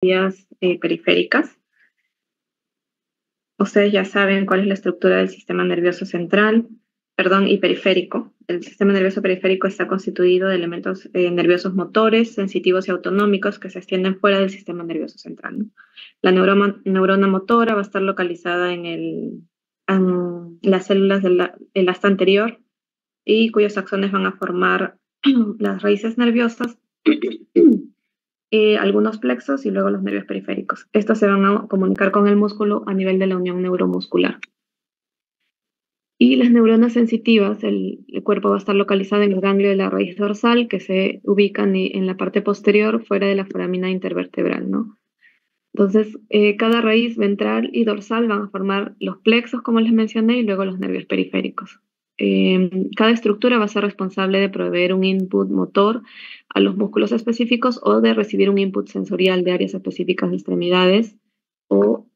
vías periféricas. Ustedes ya saben cuál es la estructura del sistema nervioso central, perdón, y periférico. El sistema nervioso periférico está constituido de elementos nerviosos motores, sensitivos y autonómicos que se extienden fuera del sistema nervioso central, ¿no? La neurona motora va a estar localizada en las células del asta anterior y cuyos axones van a formar las raíces nerviosas, algunos plexos y luego los nervios periféricos. Estos se van a comunicar con el músculo a nivel de la unión neuromuscular. Y las neuronas sensitivas, el cuerpo va a estar localizado en el ganglio de la raíz dorsal, que se ubican en la parte posterior, fuera de la foramina intervertebral, ¿no? Entonces, cada raíz ventral y dorsal van a formar los plexos, como les mencioné, y luego los nervios periféricos. Cada estructura va a ser responsable de proveer un input motor a los músculos específicos o de recibir un input sensorial de áreas específicas de extremidades o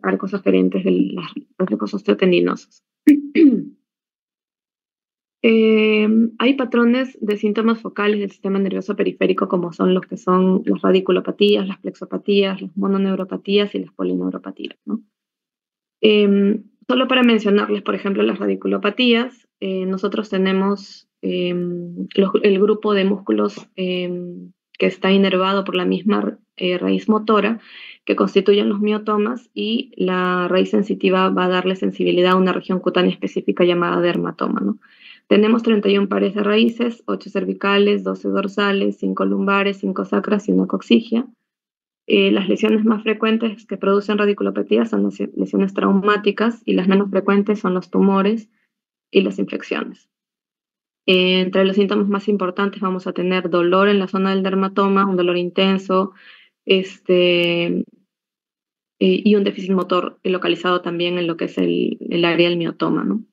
arcos aferentes de los arcos osteotendinosos. Eh, Hay patrones de síntomas focales del sistema nervioso periférico como son los que son las radiculopatías, las plexopatías, las mononeuropatías y las polineuropatías, ¿no? Solo para mencionarles, por ejemplo, las radiculopatías, nosotros tenemos el grupo de músculos que está inervado por la misma raíz motora que constituyen los miotomas y la raíz sensitiva va a darle sensibilidad a una región cutánea específica llamada dermatoma, ¿no? Tenemos 31 pares de raíces, 8 cervicales, 12 dorsales, 5 lumbares, 5 sacras y una coxigia. Las lesiones más frecuentes que producen radiculopatía son las lesiones traumáticas y las menos frecuentes son los tumores y las infecciones. Entre los síntomas más importantes vamos a tener dolor en la zona del dermatoma, un dolor intenso, este, y un déficit motor localizado también en lo que es el área del miotoma, ¿no?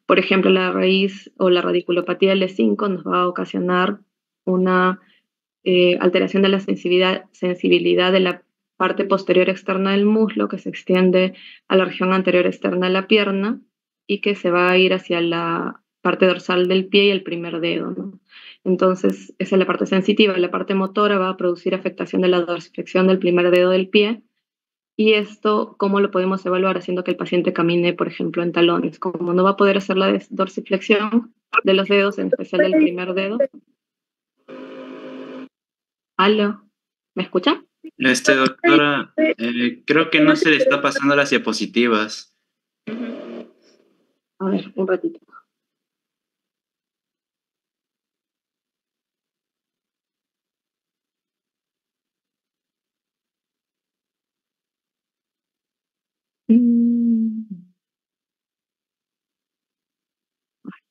Por ejemplo, la raíz o la radiculopatía L5 nos va a ocasionar una alteración de la sensibilidad de la parte posterior externa del muslo que se extiende a la región anterior externa de la pierna y que se va a ir hacia la parte dorsal del pie y el primer dedo, ¿no? Entonces, esa es la parte sensitiva. La parte motora va a producir afectación de la dorsiflexión del primer dedo del pie. Y esto, ¿cómo lo podemos evaluar? Haciendo que el paciente camine, por ejemplo, en talones. Como no va a poder hacer la dorsiflexión de los dedos, en especial del primer dedo. ¿Aló? ¿Me escucha? Doctora, creo que no se le está pasando las diapositivas. A ver, un ratito. Mm,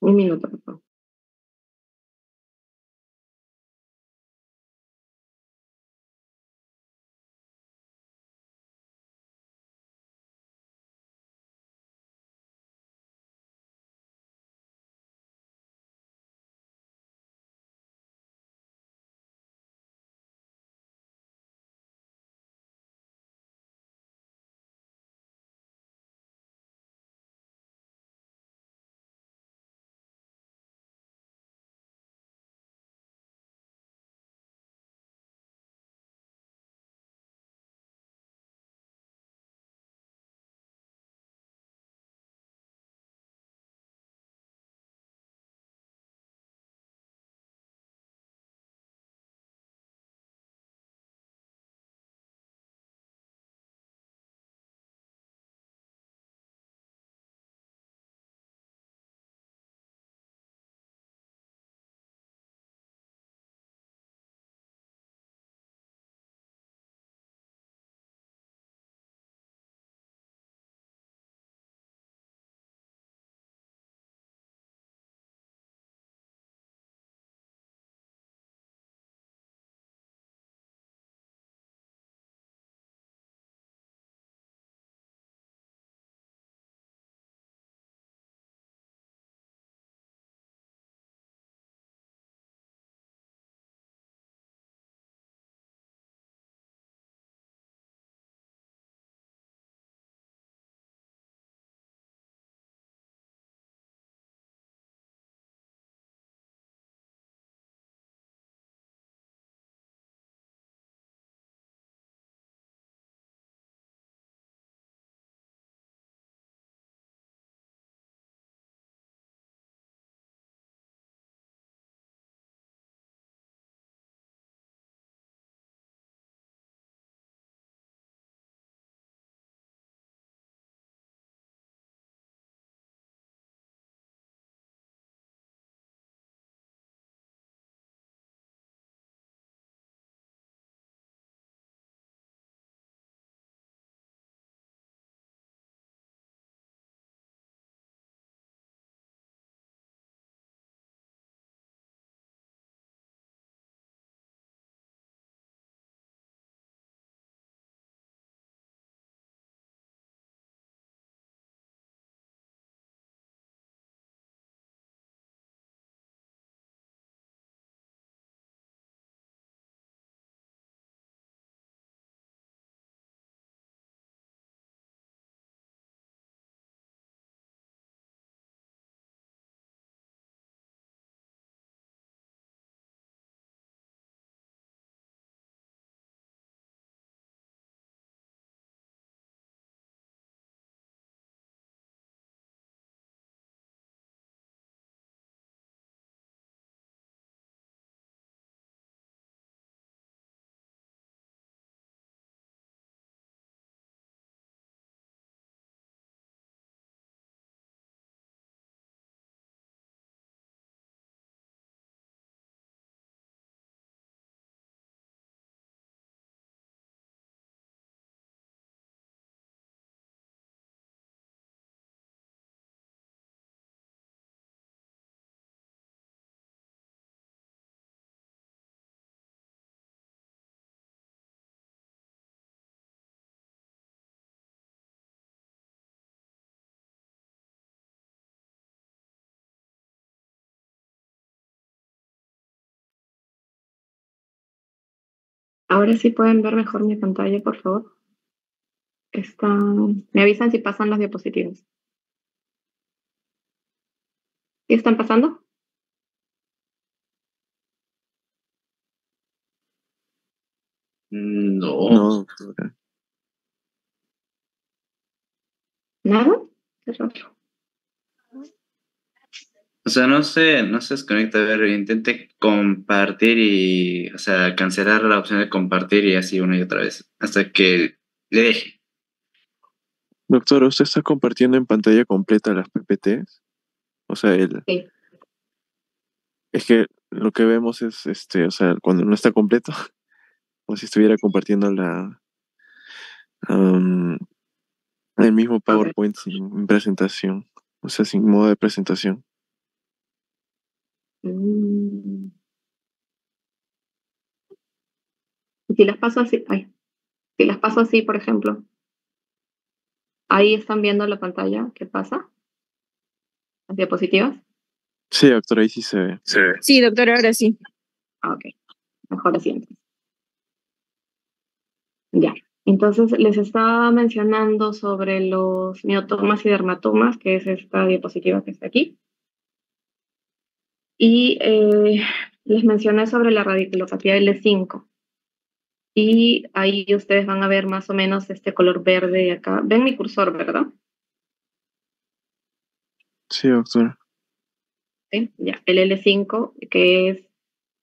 un minuto, por favor. Ahora sí pueden ver mejor mi pantalla, por favor. Me avisan si pasan las diapositivas. ¿Qué están pasando? No. No, doctora. ¿Nada? Qué raro. O sea, no se desconecta. A ver, intente compartir y, o sea, cancelar la opción de compartir y así una y otra vez, hasta que le deje. Doctora, ¿usted está compartiendo en pantalla completa las PPTs? O sea, Sí. es que lo que vemos es, o sea, cuando no está completo, como si estuviera compartiendo am, el mismo A ver. PowerPoint sin presentación, o sea, sin modo de presentación. Mm. Y si las paso así, ay, si las paso así, por ejemplo, ahí están viendo la pantalla. ¿Qué pasa? Las diapositivas. Sí, doctora, ahí sí se ve. Sí, doctora, ahora sí. Ah, ok. Mejor así entonces. Ya. Entonces les estaba mencionando sobre los miotomas y dermatomas, que es esta diapositiva que está aquí. Y les mencioné sobre la radiculopatía L5. Y ahí ustedes van a ver más o menos este color verde de acá. Ven mi cursor, ¿verdad? Sí, doctora. ¿Sí? Ya. El L5, que es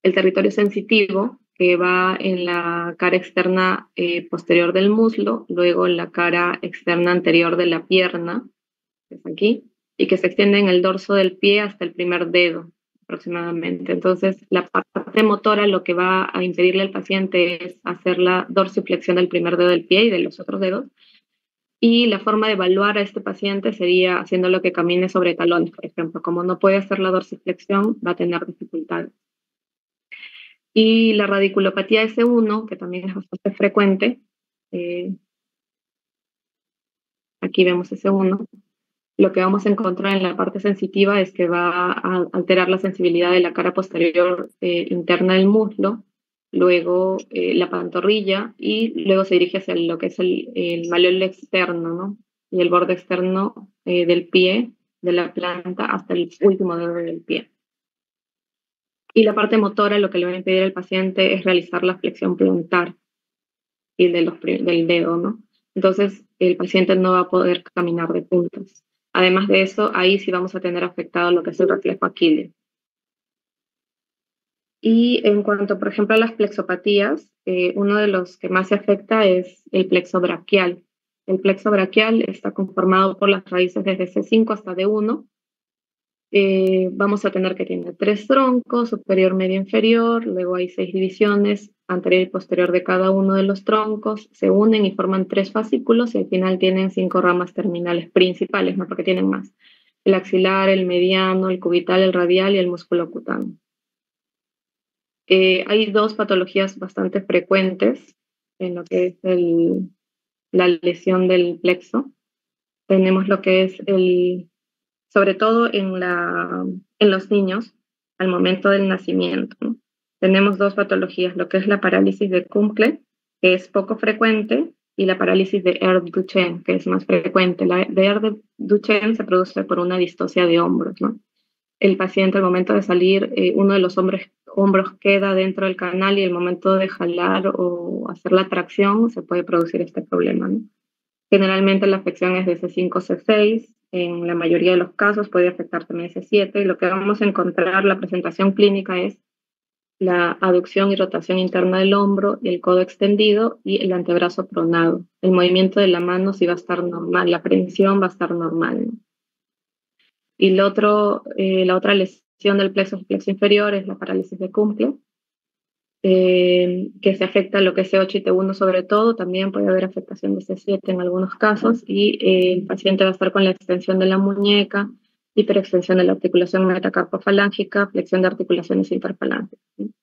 el territorio sensitivo, que va en la cara externa posterior del muslo, luego en la cara externa anterior de la pierna, que es aquí, y que se extiende en el dorso del pie hasta el primer dedo aproximadamente. Entonces, la parte motora lo que va a impedirle al paciente es hacer la dorsiflexión del primer dedo del pie y de los otros dedos. Y la forma de evaluar a este paciente sería haciéndolo que camine sobre talones, por ejemplo. Como no puede hacer la dorsiflexión, va a tener dificultades. Y la radiculopatía S1, que también es bastante frecuente, eh, aquí vemos S1, lo que vamos a encontrar en la parte sensitiva es que va a alterar la sensibilidad de la cara posterior interna del muslo, luego la pantorrilla y luego se dirige hacia lo que es el malleolo externo, ¿no? Y el borde externo del pie, de la planta, hasta el último dedo del pie. Y la parte motora, lo que le va a impedir al paciente es realizar la flexión plantar y del dedo, ¿no? Entonces, el paciente no va a poder caminar de puntas. Además de eso, ahí sí vamos a tener afectado lo que es el reflejo aquileo. Y en cuanto, por ejemplo, a las plexopatías, uno de los que más se afecta es el plexo braquial. El plexo braquial está conformado por las raíces desde C5 hasta D1. Vamos a tener que tiene 3 troncos, superior, medio, inferior, luego hay 6 divisiones, anterior y posterior de cada uno de los troncos, se unen y forman 3 fascículos y al final tienen 5 ramas terminales principales, no porque tienen más. El axilar, el mediano, el cubital, el radial y el músculo cutáneo. Hay 2 patologías bastante frecuentes en lo que es la lesión del plexo. Tenemos lo que es sobre todo en los niños al momento del nacimiento, ¿no? Tenemos 2 patologías, lo que es la parálisis de Kumple, que es poco frecuente, y la parálisis de Ehlers-Danlos, que es más frecuente. La de Ehlers-Danlos se produce por una distocia de hombros, ¿no? El paciente al momento de salir, uno de los hombros queda dentro del canal y al momento de jalar o hacer la tracción se puede producir este problema, ¿no? Generalmente la afección es de C5, C6, en la mayoría de los casos puede afectar también C7 y lo que vamos a encontrar, la presentación clínica es la aducción y rotación interna del hombro y el codo extendido y el antebrazo pronado. El movimiento de la mano sí va a estar normal, la prensión va a estar normal, ¿no? Y la otra lesión del plexo inferior es la parálisis de Kumple, que se afecta lo que es C8 y T1 sobre todo, también puede haber afectación de C7 en algunos casos, y el paciente va a estar con la extensión de la muñeca, hiperextensión de la articulación metacarpofalángica, flexión de articulaciones interfalángicas, ¿sí?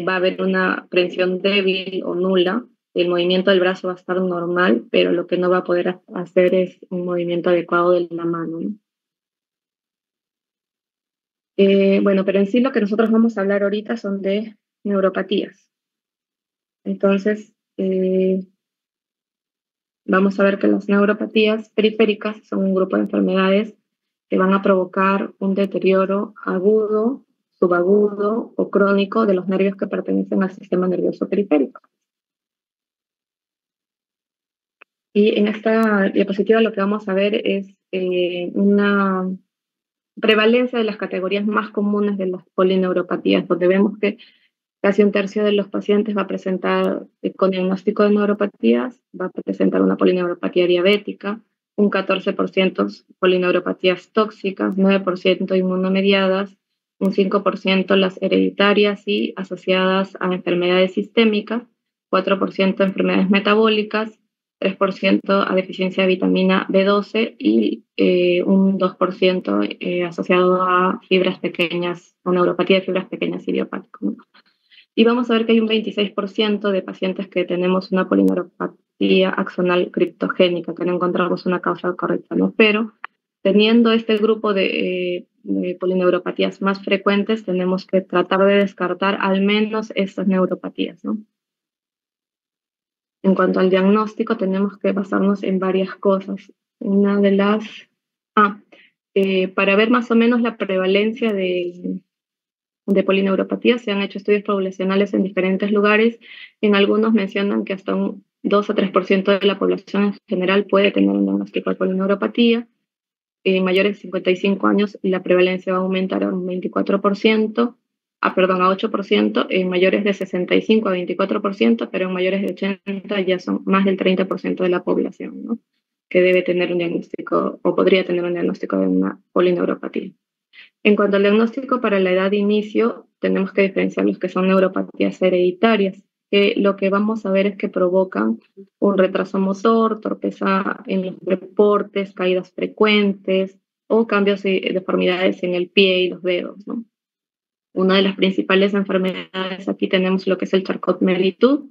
Va a haber una prensión débil o nula, el movimiento del brazo va a estar normal, pero lo que no va a poder hacer es un movimiento adecuado de la mano, ¿no? Bueno, pero en sí lo que nosotros vamos a hablar ahorita son de neuropatías. Entonces, vamos a ver que las neuropatías periféricas son un grupo de enfermedades que van a provocar un deterioro agudo, subagudo o crónico de los nervios que pertenecen al sistema nervioso periférico. Y en esta diapositiva lo que vamos a ver es una prevalencia de las categorías más comunes de las polineuropatías, donde vemos que casi un tercio de los pacientes va a presentar, con diagnóstico de neuropatías, va a presentar una polineuropatía diabética, un 14% polineuropatías tóxicas, 9% inmunomediadas, un 5% las hereditarias y asociadas a enfermedades sistémicas, 4% enfermedades metabólicas, 3% a deficiencia de vitamina B12 y un 2% asociado a fibras pequeñas, a neuropatía de fibras pequeñas idiopáticas, ¿no? Y vamos a ver que hay un 26% de pacientes que tenemos una polineuropatía axonal criptogénica, que no encontramos una causa correcta, ¿no? Pero teniendo este grupo de polineuropatías más frecuentes, tenemos que tratar de descartar al menos estas neuropatías, ¿no? En cuanto al diagnóstico, tenemos que basarnos en varias cosas. Una de las... para ver más o menos la prevalencia de polineuropatía, se han hecho estudios poblacionales en diferentes lugares. En algunos mencionan que hasta un 2 a 3% de la población en general puede tener un diagnóstico de polineuropatía. En mayores de 55 años la prevalencia va a aumentar a un 24%, a 8%, en mayores de 65 a 24%, pero en mayores de 80 ya son más del 30% de la población, ¿no?, que debe tener un diagnóstico o podría tener un diagnóstico de una polineuropatía. En cuanto al diagnóstico para la edad de inicio, tenemos que diferenciar los que son neuropatías hereditarias, que lo que vamos a ver es que provocan un retraso motor, torpeza en los deportes, caídas frecuentes o cambios y deformidades en el pie y los dedos, ¿no? Una de las principales enfermedades aquí tenemos lo que es el Charcot-Marie-Tooth,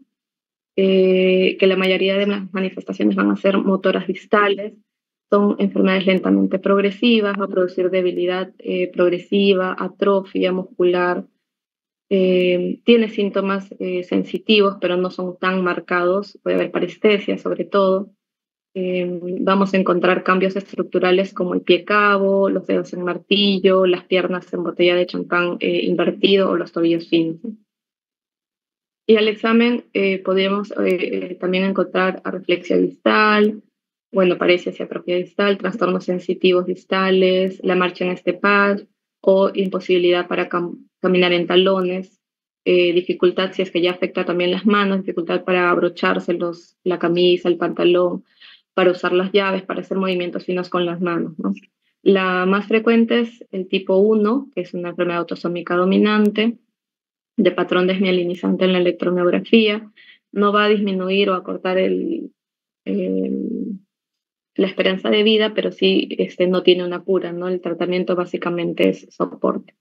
que la mayoría de las manifestaciones van a ser motoras distales. Son enfermedades lentamente progresivas, va a producir debilidad progresiva, atrofia muscular. Tiene síntomas sensitivos, pero no son tan marcados. Puede haber parestesia, sobre todo. Vamos a encontrar cambios estructurales como el pie cabo, los dedos en martillo, las piernas en botella de champán invertido o los tobillos finos. Y al examen podríamos también encontrar areflexia distal, bueno, paresis y atrofia distal, trastornos sensitivos distales, la marcha en stepage o imposibilidad para caminar en talones, dificultad si es que ya afecta también las manos, dificultad para abrocharse la camisa, el pantalón, para usar las llaves, para hacer movimientos finos con las manos, ¿no? La más frecuente es el tipo 1, que es una enfermedad autosómica dominante, de patrón desmielinizante en la electromiografía. No va a disminuir o acortar la esperanza de vida, pero sí no tiene una cura, ¿no? El tratamiento básicamente es soporte.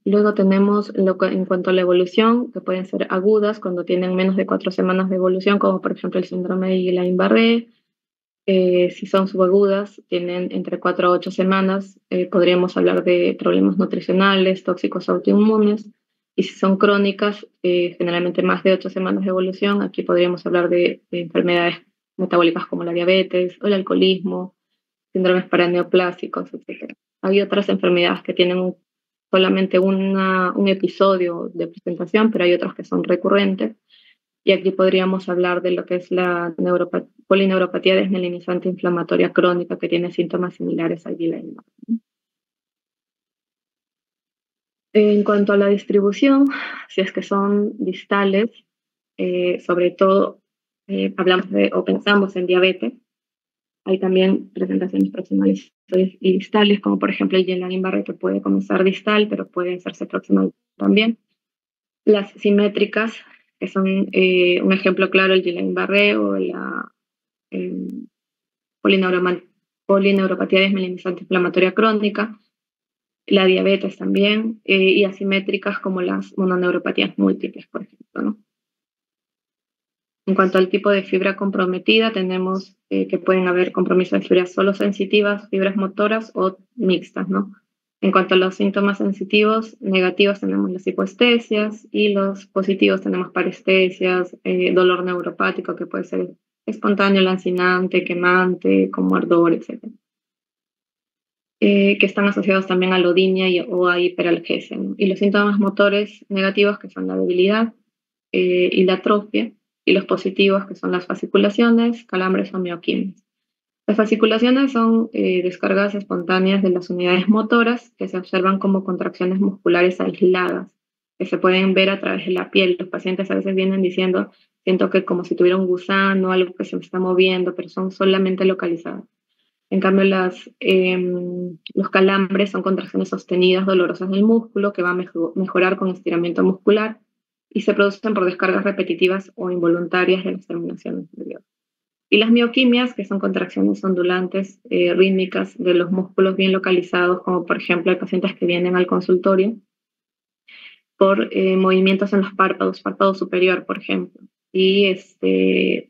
Luego tenemos en cuanto a la evolución, que pueden ser agudas cuando tienen menos de 4 semanas de evolución, como por ejemplo el síndrome de Guillain-Barré. Si son subagudas, tienen entre 4 a 8 semanas, podríamos hablar de problemas nutricionales, tóxicos autoinmunes. Y si son crónicas, generalmente más de 8 semanas de evolución, aquí podríamos hablar de enfermedades metabólicas como la diabetes o el alcoholismo, síndromes paraneoplásicos, etc. Hay otras enfermedades que tienen solamente un episodio de presentación, pero hay otras que son recurrentes. Y aquí podríamos hablar de lo que es la polineuropatía desmielinizante inflamatoria crónica, que tiene síntomas similares al Guillain-Barré. En cuanto a la distribución, si es que son distales, sobre todo hablamos o pensamos en diabetes, hay también presentaciones proximales y distales, como por ejemplo el Guillain-Barré, que puede comenzar distal, pero puede hacerse proximal también. Las simétricas, que son un ejemplo claro, el Guillain-Barré o la polineuropatía desmielinizante inflamatoria crónica, la diabetes también, y asimétricas como las mononeuropatías múltiples, por ejemplo, ¿no? En cuanto al tipo de fibra comprometida, tenemos que pueden haber compromiso de fibras solo sensitivas, fibras motoras o mixtas, ¿no? En cuanto a los síntomas sensitivos, negativos tenemos las hipoestesias y los positivos tenemos parestesias, dolor neuropático que puede ser espontáneo, lancinante, quemante, como ardor, etc. Que están asociados también a la odinia o a hiperalgesia, ¿no? Y los síntomas motores negativos, que son la debilidad y la atrofia, y los positivos, que son las fasciculaciones, calambres o mioquines. Las fasciculaciones son descargas espontáneas de las unidades motoras que se observan como contracciones musculares aisladas, que se pueden ver a través de la piel. Los pacientes a veces vienen diciendo, siento que como si tuviera un gusano, algo que se me está moviendo, pero son solamente localizadas. En cambio, los calambres son contracciones sostenidas dolorosas del músculo que van a mejorar con estiramiento muscular y se producen por descargas repetitivas o involuntarias de las terminaciones nerviosas. Y las mioquimias, que son contracciones ondulantes, rítmicas de los músculos bien localizados, como por ejemplo hay pacientes que vienen al consultorio por movimientos en los párpados, párpado superior, por ejemplo, y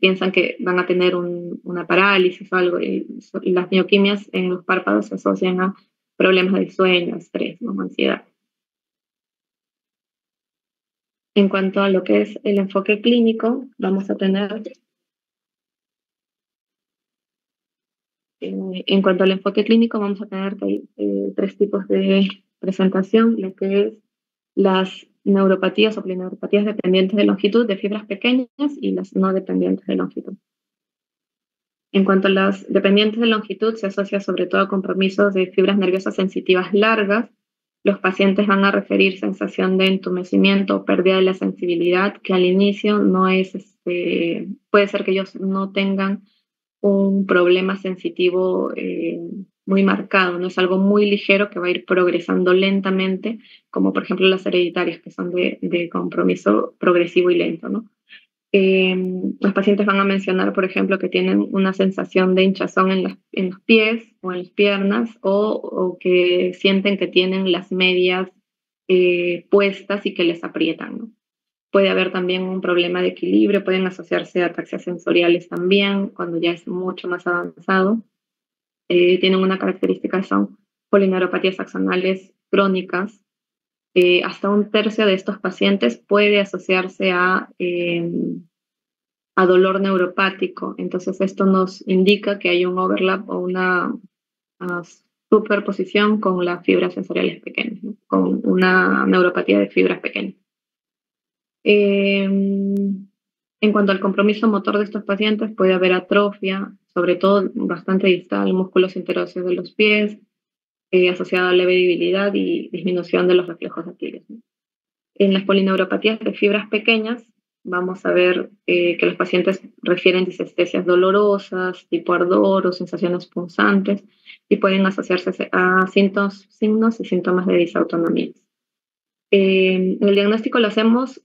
piensan que van a tener una parálisis o algo, y las mioquimias en los párpados se asocian a problemas de sueño, estrés, ¿no? Ansiedad. En cuanto a lo que es el enfoque clínico, vamos a tener en cuanto al enfoque clínico, vamos a tener que hay tres tipos de presentación, lo que es las neuropatías o polineuropatías dependientes de longitud de fibras pequeñas y las no dependientes de longitud. En cuanto a las dependientes de longitud, se asocia sobre todo a compromisos de fibras nerviosas sensitivas largas. Los pacientes van a referir sensación de entumecimiento o pérdida de la sensibilidad, que al inicio no es, puede ser que ellos no tengan un problema sensitivo muy marcado, no es algo muy ligero que va a ir progresando lentamente, como por ejemplo las hereditarias, que son de compromiso progresivo y lento, ¿no? Los pacientes van a mencionar, por ejemplo, que tienen una sensación de hinchazón en los pies o en las piernas o que sienten que tienen las medias puestas y que les aprietan, ¿no? Puede haber también un problema de equilibrio, pueden asociarse a ataxias sensoriales también, cuando ya es mucho más avanzado. Tienen una característica, son polineuropatías axonales crónicas. Hasta un tercio de estos pacientes puede asociarse a dolor neuropático. Entonces, esto nos indica que hay un overlap o una superposición con las fibras sensoriales pequeñas, ¿no? Con una neuropatía de fibras pequeñas. En cuanto al compromiso motor de estos pacientes, puede haber atrofia, sobre todo bastante distal, músculos interóseos de los pies, asociada a leve debilidad y disminución de los reflejos táctiles, ¿no? En las polineuropatías de fibras pequeñas, vamos a ver que los pacientes refieren disestesias dolorosas, tipo ardor o sensaciones punzantes, y pueden asociarse a signos y síntomas de disautonomía. El diagnóstico lo hacemos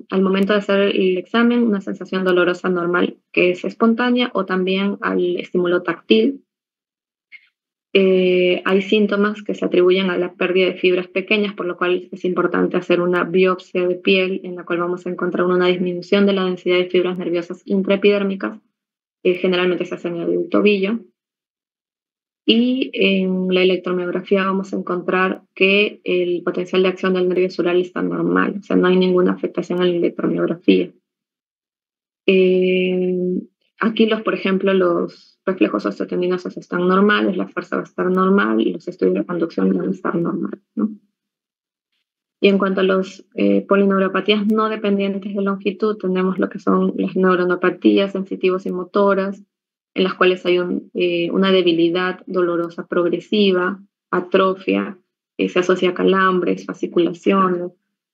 al momento de hacer el examen, una sensación dolorosa normal que es espontánea o también al estímulo táctil. Hay síntomas que se atribuyen a la pérdida de fibras pequeñas, por lo cual es importante hacer una biopsia de piel en la cual vamos a encontrar una disminución de la densidad de fibras nerviosas intraepidérmicas, generalmente se hace en el tobillo. Y en la electromiografía vamos a encontrar que el potencial de acción del nervio sural está normal, o sea, no hay ninguna afectación en la electromiografía. Aquí, por ejemplo, los reflejos osteotendinosos están normales, la fuerza va a estar normal y los estudios de conducción van a estar normales, ¿no? Y en cuanto a los polineuropatías no dependientes de longitud, tenemos lo que son las neuronopatías sensitivos y motoras, en las cuales hay una debilidad dolorosa progresiva, atrofia, se asocia a calambres, fasciculaciones,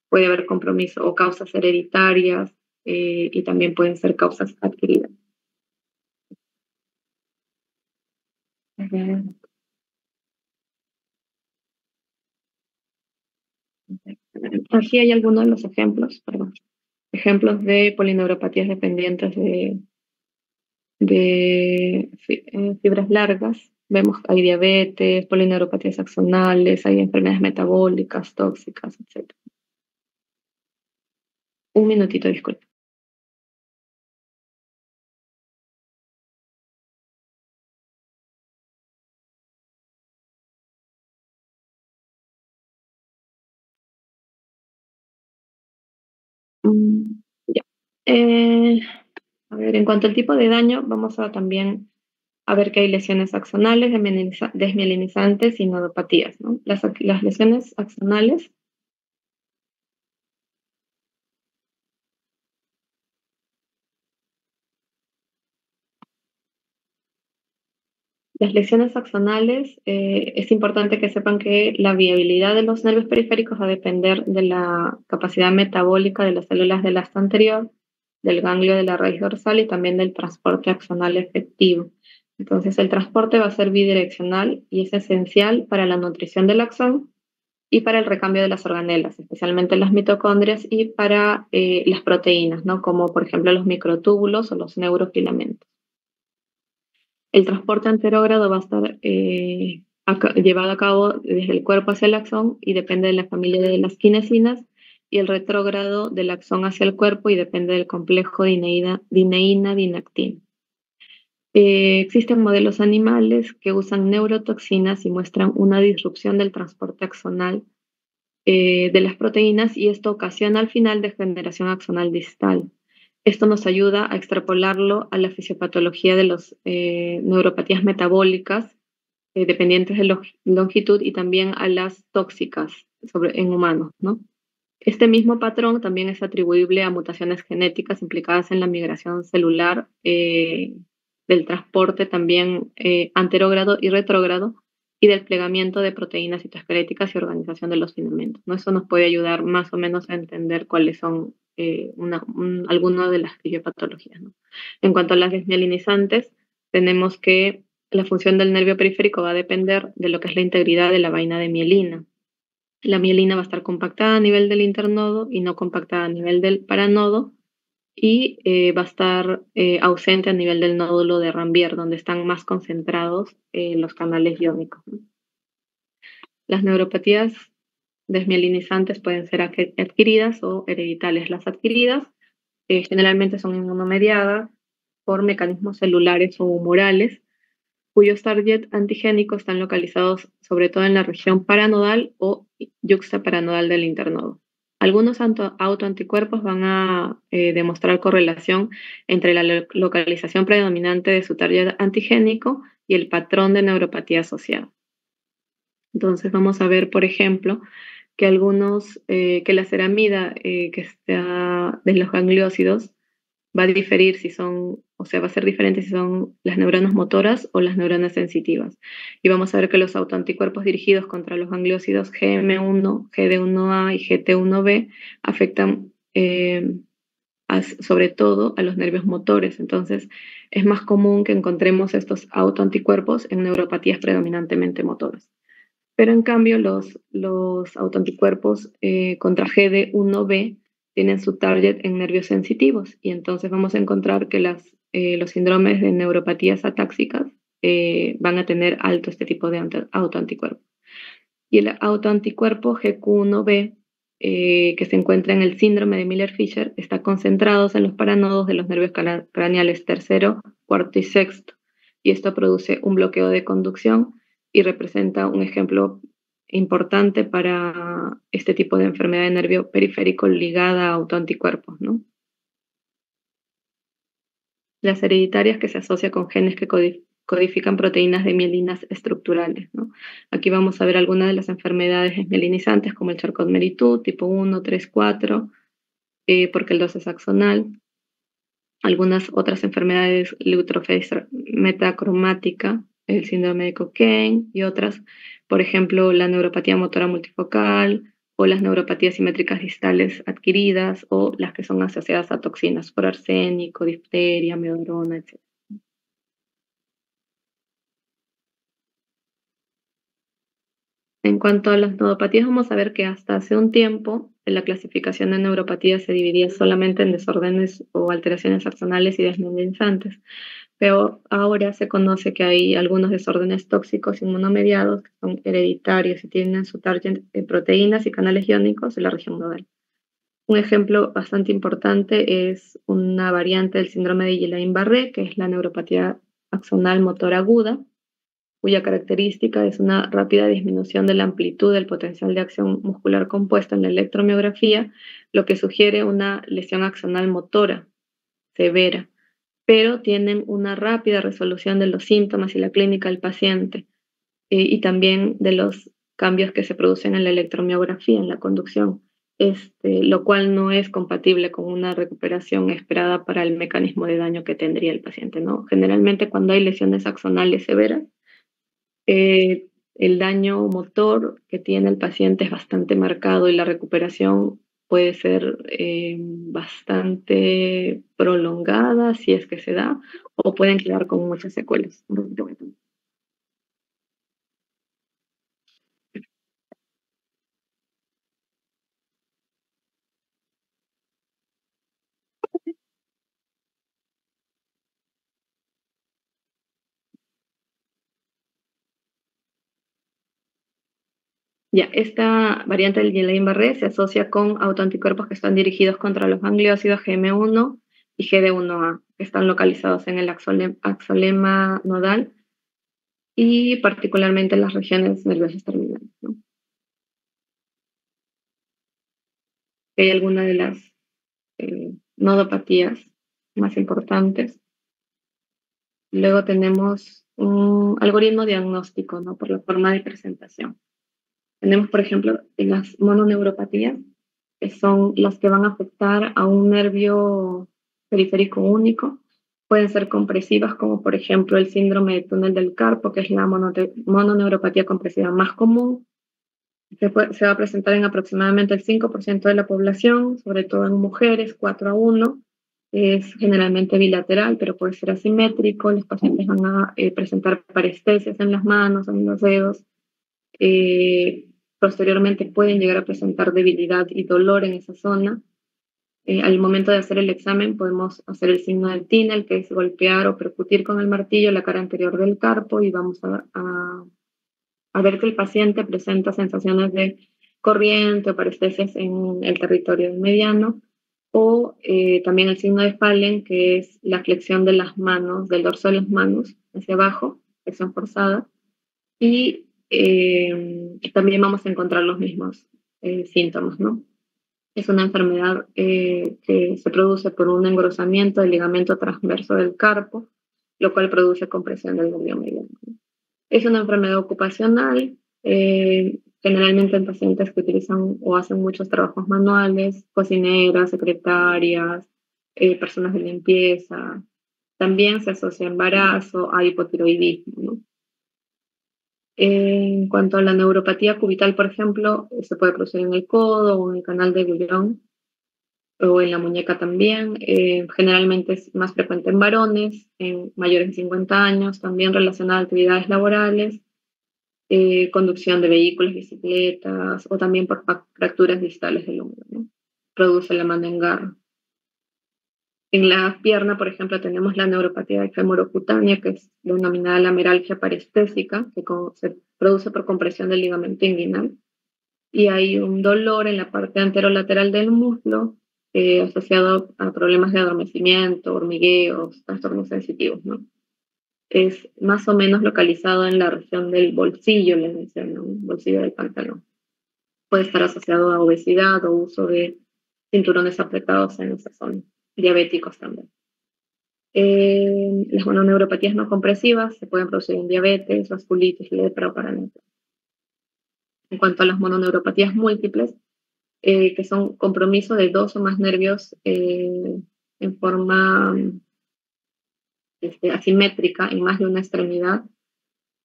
puede haber compromiso o causas hereditarias y también pueden ser causas adquiridas. Aquí hay algunos de los ejemplos, perdón, ejemplos de polineuropatías dependientes de fibras largas. Vemos que hay diabetes, polineuropatías axonales, hay enfermedades metabólicas, tóxicas, etc. Un minutito, disculpe. Ya. Eh, a ver, en cuanto al tipo de daño, vamos a también a ver que hay lesiones axonales, desmielinizantes y nodopatías, ¿no? Las lesiones axonales. Las lesiones axonales, es importante que sepan que la viabilidad de los nervios periféricos va a depender de la capacidad metabólica de las células del asta anterior, del ganglio de la raíz dorsal y también del transporte axonal efectivo. Entonces, el transporte va a ser bidireccional y es esencial para la nutrición del axón y para el recambio de las organelas, especialmente las mitocondrias y para las proteínas, ¿no? Como por ejemplo los microtúbulos o los neurofilamentos. El transporte anterógrado va a estar llevado a cabo desde el cuerpo hacia el axón y depende de la familia de las quinesinas, y el retrógrado del axón hacia el cuerpo y depende del complejo dineína-dinactina. Existen modelos animales que usan neurotoxinas y muestran una disrupción del transporte axonal de las proteínas, y esto ocasiona al final degeneración axonal distal. Esto nos ayuda a extrapolarlo a la fisiopatología de las neuropatías metabólicas dependientes de longitud y también a las tóxicas en humanos, ¿no? Este mismo patrón también es atribuible a mutaciones genéticas implicadas en la migración celular, del transporte también anterógrado y retrógrado, y del plegamiento de proteínas citoesqueléticas y organización de los filamentos, ¿no? Eso nos puede ayudar más o menos a entender cuáles son algunas de las fisiopatologías, ¿no? En cuanto a las desmielinizantes, tenemos que la función del nervio periférico va a depender de lo que es la integridad de la vaina de mielina. La mielina va a estar compactada a nivel del internodo y no compactada a nivel del paranodo, y va a estar ausente a nivel del nódulo de Ranvier, donde están más concentrados los canales iónicos, ¿no? Las neuropatías desmielinizantes pueden ser adquiridas o hereditarias. Las adquiridas generalmente son inmunomediadas por mecanismos celulares o humorales, cuyos target antigénicos están localizados sobre todo en la región paranodal o yuxtaparanodal del internodo. Algunos autoanticuerpos van a demostrar correlación entre la localización predominante de su target antigénico y el patrón de neuropatía asociado. Entonces vamos a ver, por ejemplo, que que la ceramida que está de los gangliósidos va a diferir si son, o sea, va a ser diferente si son las neuronas motoras o las neuronas sensitivas. Y vamos a ver que los autoanticuerpos dirigidos contra los gangliósidos GM1, GD1A y GT1B afectan sobre todo a los nervios motores. Entonces, es más común que encontremos estos autoanticuerpos en neuropatías predominantemente motoras. Pero en cambio, los autoanticuerpos contra GD1B tienen su target en nervios sensitivos, y entonces vamos a encontrar que los síndromes de neuropatías atáxicas van a tener alto este tipo de autoanticuerpos. Y el autoanticuerpo GQ1B, que se encuentra en el síndrome de Miller-Fisher, está concentrado en los paranodos de los nervios craneales tercero, cuarto y sexto, y esto produce un bloqueo de conducción y representa un ejemplo importante para este tipo de enfermedad de nervio periférico ligada a autoanticuerpos, ¿no? Las hereditarias, que se asocia con genes que codifican proteínas de mielinas estructurales, ¿no? Aquí vamos a ver algunas de las enfermedades desmielinizantes, como el Charcot-Marie-Tooth, tipo 1, 3, 4, porque el 2 es axonal. Algunas otras enfermedades, Leutrophase metacromática, el síndrome de Cockayne y otras, por ejemplo, la neuropatía motora multifocal o las neuropatías simétricas distales adquiridas, o las que son asociadas a toxinas por arsénico, difteria, miodrona, etc. En cuanto a las neuropatías, vamos a ver que hasta hace un tiempo la clasificación de neuropatías se dividía solamente en desórdenes o alteraciones axonales y desmielinizantes, pero ahora se conoce que hay algunos desórdenes tóxicos inmunomediados que son hereditarios y tienen su target en proteínas y canales iónicos de la región nodal. Un ejemplo bastante importante es una variante del síndrome de Guillain-Barré, que es la neuropatía axonal motor aguda, cuya característica es una rápida disminución de la amplitud del potencial de acción muscular compuesta en la electromiografía, lo que sugiere una lesión axonal motora severa, pero tienen una rápida resolución de los síntomas y la clínica del paciente, y también de los cambios que se producen en la electromiografía, en la conducción, lo cual no es compatible con una recuperación esperada para el mecanismo de daño que tendría el paciente, ¿no? Generalmente cuando hay lesiones axonales severas, el daño motor que tiene el paciente es bastante marcado y la recuperación puede ser bastante prolongada si es que se da, o pueden quedar con muchas secuelas. Ya, esta variante del Guillain-Barré se asocia con autoanticuerpos que están dirigidos contra los gangliósidos GM1 y GD1A, que están localizados en el axolema nodal y particularmente en las regiones nerviosas terminales, ¿no? Hay algunas de las nodopatías más importantes. Luego tenemos un algoritmo diagnóstico, ¿no? Por la forma de presentación. Tenemos, por ejemplo, las mononeuropatías, que son las que van a afectar a un nervio periférico único. Pueden ser compresivas, como por ejemplo el síndrome de túnel del carpo, que es la mononeuropatía compresiva más común. Se va a presentar en aproximadamente el 5% de la población, sobre todo en mujeres, 4:1. Es generalmente bilateral, pero puede ser asimétrico. Los pacientes van a presentar parestesias en las manos, en los dedos. Posteriormente pueden llegar a presentar debilidad y dolor en esa zona. Al momento de hacer el examen podemos hacer el signo del Tinel, que es golpear o percutir con el martillo la cara anterior del carpo, y vamos a ver que el paciente presenta sensaciones de corriente o parestesias en el territorio del mediano, o también el signo de Fallen, que es la flexión de las manos, del dorso de las manos hacia abajo, flexión forzada, y también vamos a encontrar los mismos síntomas, ¿no? Es una enfermedad que se produce por un engrosamiento del ligamento transverso del carpo, lo cual produce compresión del nervio mediano. Es una enfermedad ocupacional, generalmente en pacientes que utilizan o hacen muchos trabajos manuales, cocineras, secretarias, personas de limpieza. También se asocia a embarazo, a hipotiroidismo, ¿no? En cuanto a la neuropatía cubital, por ejemplo, se puede producir en el codo o en el canal de Gullón o en la muñeca también. Generalmente es más frecuente en varones, en mayores de 50 años, también relacionada a actividades laborales, conducción de vehículos, bicicletas, o también por fracturas distales del hombro, ¿no? Produce la mano en garra. En la pierna, por ejemplo, tenemos la neuropatía femorocutánea, que es denominada la meralgia parestésica, que se produce por compresión del ligamento inguinal. Y hay un dolor en la parte anterolateral del muslo, asociado a problemas de adormecimiento, hormigueos, trastornos sensitivos, ¿no? Es más o menos localizado en la región del bolsillo, le menciono, bolsillo del pantalón. Puede estar asociado a obesidad o uso de cinturones apretados en esa zona. Diabéticos también. Las mononeuropatías no compresivas se pueden producir en diabetes, vasculitis, lepra o paranoia. En cuanto a las mononeuropatías múltiples, que son compromiso de dos o más nervios en forma asimétrica en más de una extremidad,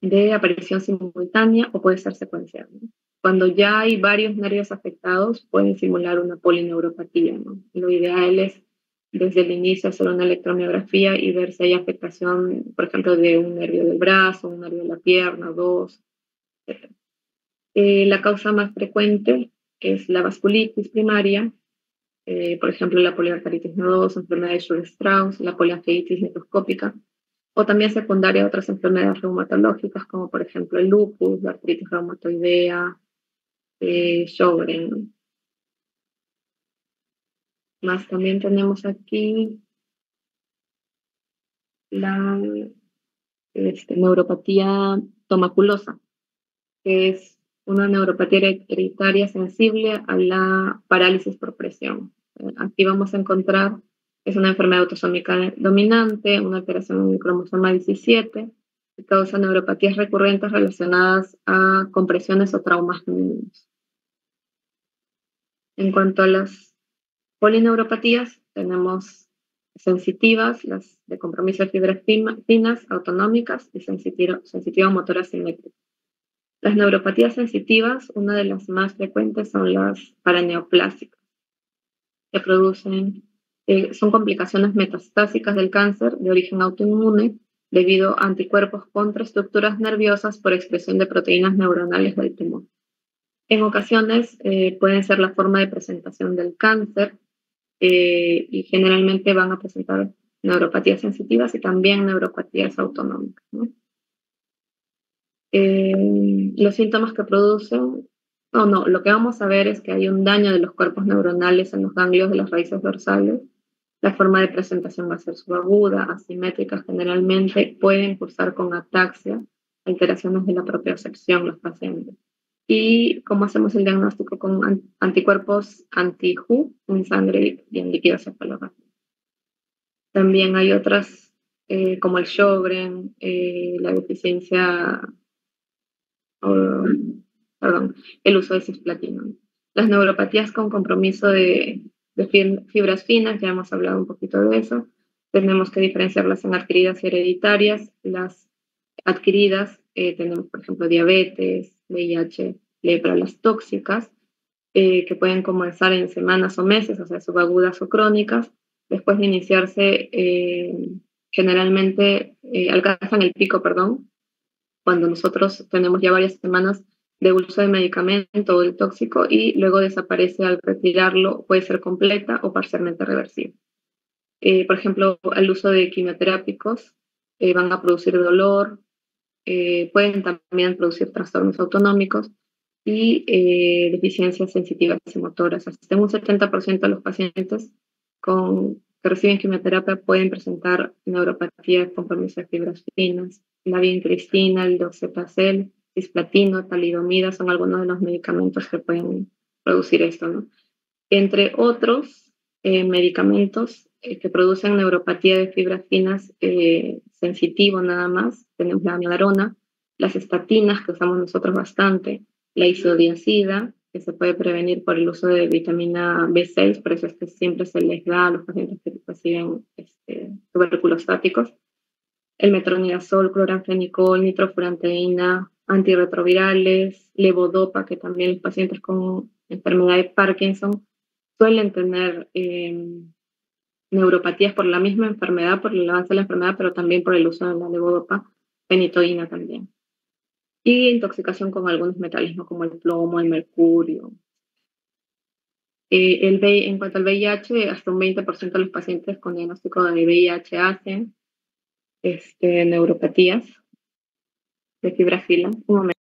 de aparición simultánea o puede ser secuencial, ¿no? Cuando ya hay varios nervios afectados, pueden simular una polineuropatía, ¿no? Lo ideal es desde el inicio hacer una electromiografía y ver si hay afectación, por ejemplo, de un nervio del brazo, un nervio de la pierna, dos, etc. La causa más frecuente es la vasculitis primaria, por ejemplo, la poliarteritis nodosa, enfermedad de Sjögren-Strauss, la poliangiitis necroscópica, o también secundaria a otras enfermedades reumatológicas, como por ejemplo el lupus, la artritis reumatoidea, Sjögren. Más también tenemos aquí la neuropatía tomaculosa, que es una neuropatía hereditaria sensible a la parálisis por presión. Aquí vamos a encontrar, es una enfermedad autosómica dominante, una alteración en el cromosoma 17, que causa neuropatías recurrentes relacionadas a compresiones o traumas mínimos. En cuanto a las polineuropatías, tenemos sensitivas, las de compromiso de fibras finas, autonómicas y sensitiva motora simétrica. Las neuropatías sensitivas, una de las más frecuentes son las paraneoplásicas, que son complicaciones metastásicas del cáncer de origen autoinmune debido a anticuerpos contra estructuras nerviosas por expresión de proteínas neuronales del tumor. En ocasiones pueden ser la forma de presentación del cáncer y generalmente van a presentar neuropatías sensitivas y también neuropatías autonómicas, ¿no? Los síntomas que producen, lo que vamos a ver es que hay un daño de los cuerpos neuronales en los ganglios de las raíces dorsales. La forma de presentación va a ser subaguda, asimétrica generalmente, pueden cursar con ataxia, alteraciones de la propiocepción los pacientes. ¿Y cómo hacemos el diagnóstico? Con anticuerpos anti-HU en sangre y en líquido cefalorraquídeo. También hay otras como el Sjögren, la deficiencia, el uso de cisplatino. Las neuropatías con compromiso de fibras finas, ya hemos hablado un poquito de eso. Tenemos que diferenciarlas en adquiridas y hereditarias. Las adquiridas tenemos, por ejemplo, diabetes, VIH, lepra, las tóxicas, que pueden comenzar en semanas o meses, o sea, subagudas o crónicas. Después de iniciarse, generalmente alcanzan el pico, cuando nosotros tenemos ya varias semanas de uso de medicamento o del tóxico y luego desaparece al retirarlo, puede ser completa o parcialmente reversible. Por ejemplo, el uso de quimioterápicos van a producir dolor, pueden también producir trastornos autonómicos y deficiencias sensitivas y motoras. Hasta un 70% de los pacientes que reciben quimioterapia pueden presentar neuropatía con compromiso de fibras finas. La vincristina, el doxepacel, cisplatino, talidomida son algunos de los medicamentos que pueden producir esto, ¿no? Entre otros medicamentos que producen neuropatía de fibras finas sensitivo nada más, tenemos la amiodarona, las estatinas que usamos nosotros bastante, la isodiazida, que se puede prevenir por el uso de vitamina B6, por eso es que siempre se les da a los pacientes que reciben tuberculostáticos, el metronidazol, cloranfenicol, nitrofurantoína, antirretrovirales, levodopa, que también los pacientes con enfermedad de Parkinson suelen tener neuropatías por la misma enfermedad, por el avance de la enfermedad, pero también por el uso de la levodopa, fenitoína también. Y intoxicación con algunos metales, ¿no? Como el plomo, el mercurio. En cuanto al VIH, hasta un 20% de los pacientes con diagnóstico de VIH hacen neuropatías de fibra fina. Un momento.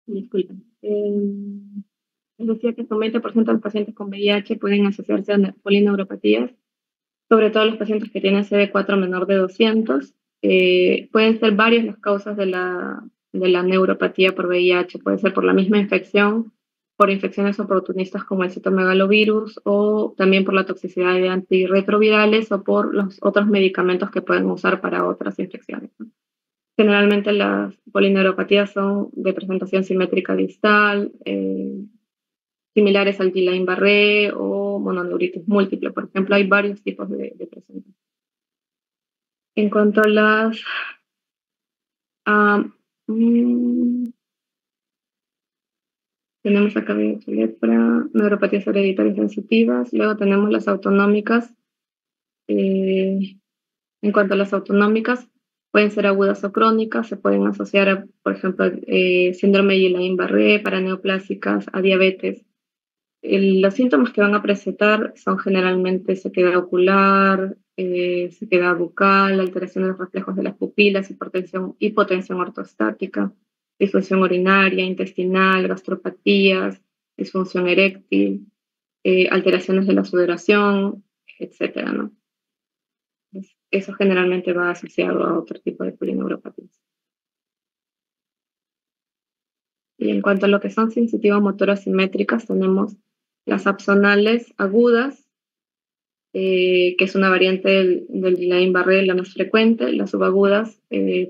Disculpen. Les decía que hasta un 20% de los pacientes con VIH pueden asociarse a polineuropatías, sobre todo los pacientes que tienen CD4 menor de 200. Pueden ser varias las causas de la neuropatía por VIH. Puede ser por la misma infección, por infecciones oportunistas como el citomegalovirus o también por la toxicidad de antirretrovirales o por los otros medicamentos que pueden usar para otras infecciones, ¿no? Generalmente las polineuropatías son de presentación simétrica distal, similares al Guillain-Barré o mononeuritis múltiple. Por ejemplo, hay varios tipos de presentación. En cuanto a las... tenemos acá lepra, neuropatías hereditarias sensitivas, luego tenemos las autonómicas. En cuanto a las autonómicas, pueden ser agudas o crónicas, se pueden asociar a, por ejemplo, síndrome de Guillain-Barré, paraneoplásicas, a diabetes. Los síntomas que van a presentar son generalmente sequedad ocular, sequedad bucal, alteración de los reflejos de las pupilas, hipotensión ortostática, disfunción urinaria, intestinal, gastropatías, disfunción eréctil, alteraciones de la sudoración, etcétera, ¿no? Eso generalmente va asociado a otro tipo de polineuropatías. Y en cuanto a lo que son sensitivo-motoras simétricas, tenemos las absonales agudas, que es una variante del Guillain-Barré, la más frecuente. Las subagudas,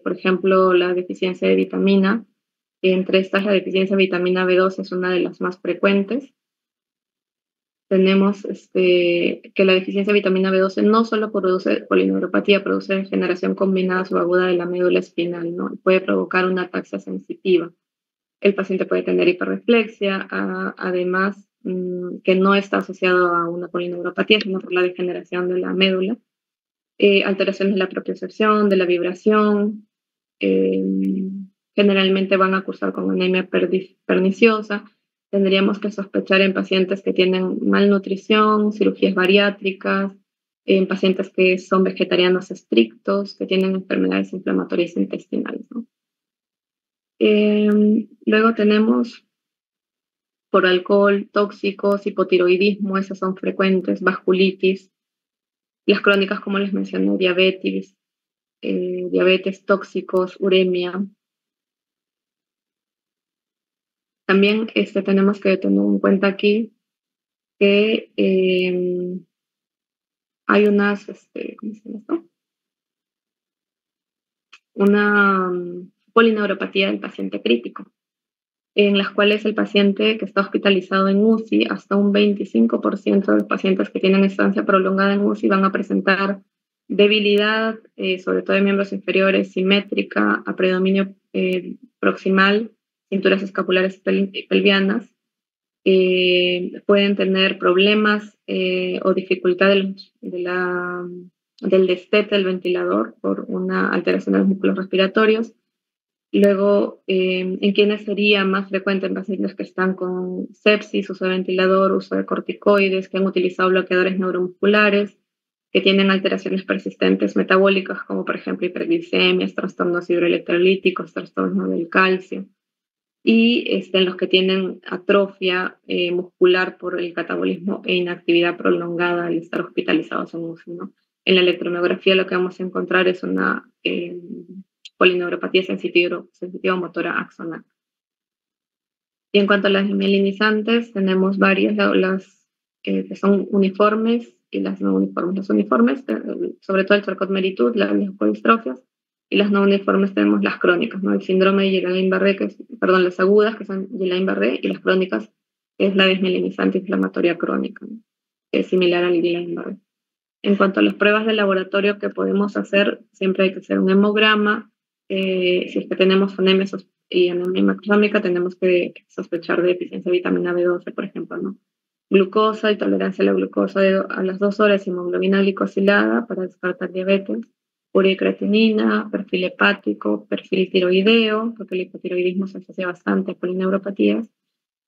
por ejemplo, la deficiencia de vitamina. Entre estas, la deficiencia de vitamina B2 es una de las más frecuentes. Tenemos que la deficiencia de vitamina B12 no solo produce polineuropatía, produce degeneración combinada subaguda de la médula espinal, ¿no? Puede provocar una ataxia sensitiva. El paciente puede tener hiperreflexia, además que no está asociado a una polineuropatía, sino por la degeneración de la médula. Alteraciones de la propiocepción, de la vibración, generalmente van a cursar con anemia perniciosa. Tendríamos que sospechar en pacientes que tienen malnutrición, cirugías bariátricas, en pacientes que son vegetarianos estrictos, que tienen enfermedades inflamatorias intestinales, ¿no? Luego tenemos por alcohol, tóxicos, hipotiroidismo, esas son frecuentes, vasculitis, las crónicas, como les mencioné, diabetes, tóxicos, uremia. También tenemos que tener en cuenta aquí que hay unas, ¿cómo se llama esto? Una polineuropatía del paciente crítico, en las cuales el paciente que está hospitalizado en UCI, hasta un 25% de los pacientes que tienen estancia prolongada en UCI van a presentar debilidad, sobre todo de miembros inferiores, simétrica, a predominio proximal, cinturas escapulares pelvianas. Pueden tener problemas o dificultad del destete del ventilador por una alteración de los músculos respiratorios. Luego, en quienes sería más frecuente en pacientes que están con sepsis, uso de ventilador, uso de corticoides, que han utilizado bloqueadores neuromusculares, que tienen alteraciones persistentes metabólicas, como por ejemplo hiperglicemias, trastornos hidroelectrolíticos, trastornos del calcio, y en los que tienen atrofia muscular por el catabolismo e inactividad prolongada al estar hospitalizados en UCI, ¿no? En la electromiografía lo que vamos a encontrar es una polineuropatía sensitiva motora axonal. Y en cuanto a las mielinizantes, tenemos varias, las que son uniformes y las no uniformes. Los uniformes, sobre todo el Charcot-Marie-Tooth, las leukodistrofias, y las no uniformes tenemos las crónicas, ¿no? El síndrome de Guillain-Barré, las agudas, que son Guillain-Barré, y las crónicas, que es la desmielinizante inflamatoria crónica, ¿no? Que es similar al Guillain-Barré. En cuanto a las pruebas de laboratorio que podemos hacer, siempre hay que hacer un hemograma. Si es que tenemos anemia y anemia macrosómica, tenemos que sospechar de deficiencia de vitamina B12, por ejemplo, ¿no? Glucosa y tolerancia a la glucosa a las 2 horas, hemoglobina glicosilada para descartar diabetes, urea y creatinina, perfil hepático, perfil tiroideo, porque el hipotiroidismo se asocia bastante a polineuropatías,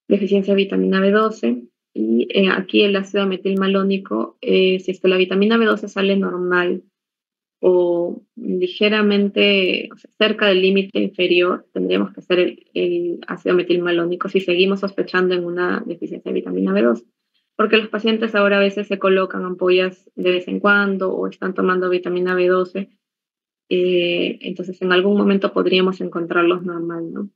deficiencia de vitamina B12, y aquí el ácido metilmalónico, si es que la vitamina B12 sale normal o ligeramente, o sea, cerca del límite inferior, tendríamos que hacer el ácido metilmalónico si seguimos sospechando en una deficiencia de vitamina B12. Porque los pacientes ahora a veces se colocan ampollas de vez en cuando o están tomando vitamina B12, entonces en algún momento podríamos encontrarlos normal, ¿no?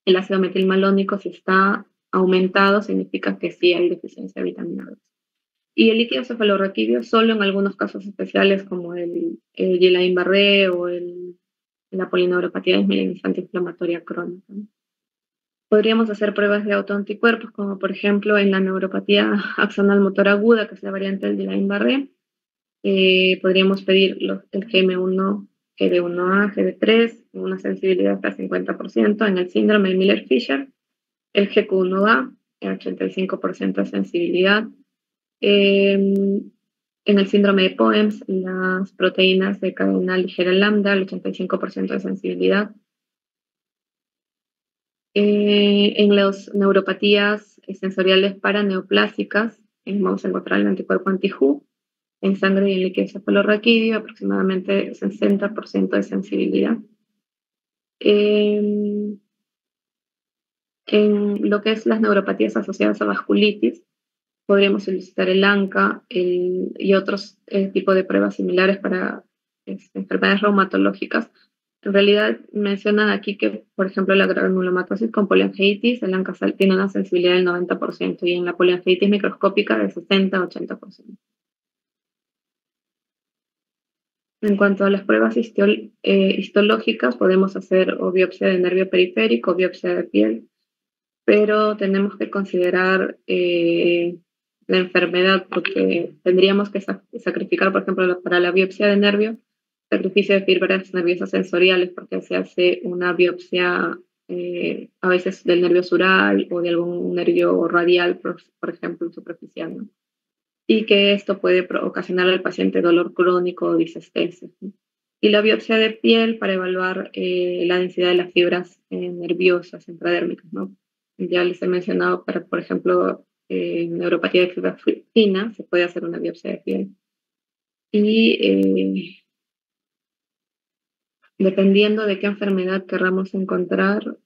El ácido metilmalónico, si está aumentado, significa que sí hay deficiencia de vitamina B. Y el líquido cefalorraquídeo solo en algunos casos especiales como el Guillain-Barré o la polineuropatía desmielinizante inflamatoria crónica, ¿no? Podríamos hacer pruebas de autoanticuerpos, como por ejemplo en la neuropatía axonal motor aguda, que es la variante del Guillain-Barré. Podríamos pedir el GM1, GB1A, GB3, una sensibilidad hasta 50%. En el síndrome de Miller-Fisher, el GQ1A, el 85% de sensibilidad. En el síndrome de POEMS, las proteínas de cadena ligera lambda, el 85% de sensibilidad. En las neuropatías sensoriales paraneoplásicas, vamos a encontrar el anticuerpo anti-HU en sangre y en líquido cefalorraquídeo, aproximadamente 60% de sensibilidad. En lo que es las neuropatías asociadas a vasculitis, podríamos solicitar el ANCA y otros tipos de pruebas similares para enfermedades reumatológicas. En realidad mencionan aquí que, por ejemplo, la granulomatosis con poliangiitis, el ANCA tiene una sensibilidad del 90% y en la poliangiitis microscópica del 60-80%. En cuanto a las pruebas histológicas, podemos hacer o biopsia de nervio periférico o biopsia de piel, pero tenemos que considerar la enfermedad porque tendríamos que sacrificar, por ejemplo, para la biopsia de nervio, sacrificio de fibras nerviosas sensoriales porque se hace una biopsia a veces del nervio sural o de algún nervio radial, por ejemplo, superficial, ¿no? Y que esto puede ocasionar al paciente dolor crónico o disestesia, ¿no? Y la biopsia de piel para evaluar la densidad de las fibras nerviosas intradérmicas, ¿no? Ya les he mencionado, para, por ejemplo, neuropatía de fibra fina, se puede hacer una biopsia de piel. Y dependiendo de qué enfermedad querramos encontrar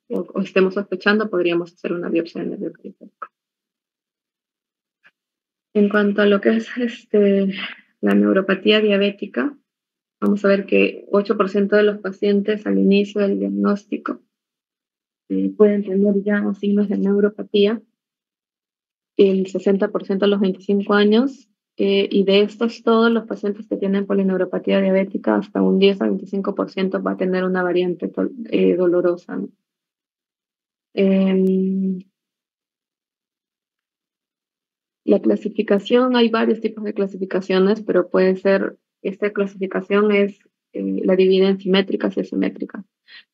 o estemos sospechando, podríamos hacer una biopsia de nervio periférico. En cuanto a lo que es la neuropatía diabética, vamos a ver que 8% de los pacientes al inicio del diagnóstico pueden tener ya signos de neuropatía, el 60% a los 25 años, y de estos todos los pacientes que tienen polineuropatía diabética, hasta un 10 a 25% va a tener una variante dolorosa, ¿no? La clasificación, hay varios tipos de clasificaciones, pero puede ser, esta clasificación la divide en simétricas y asimétricas.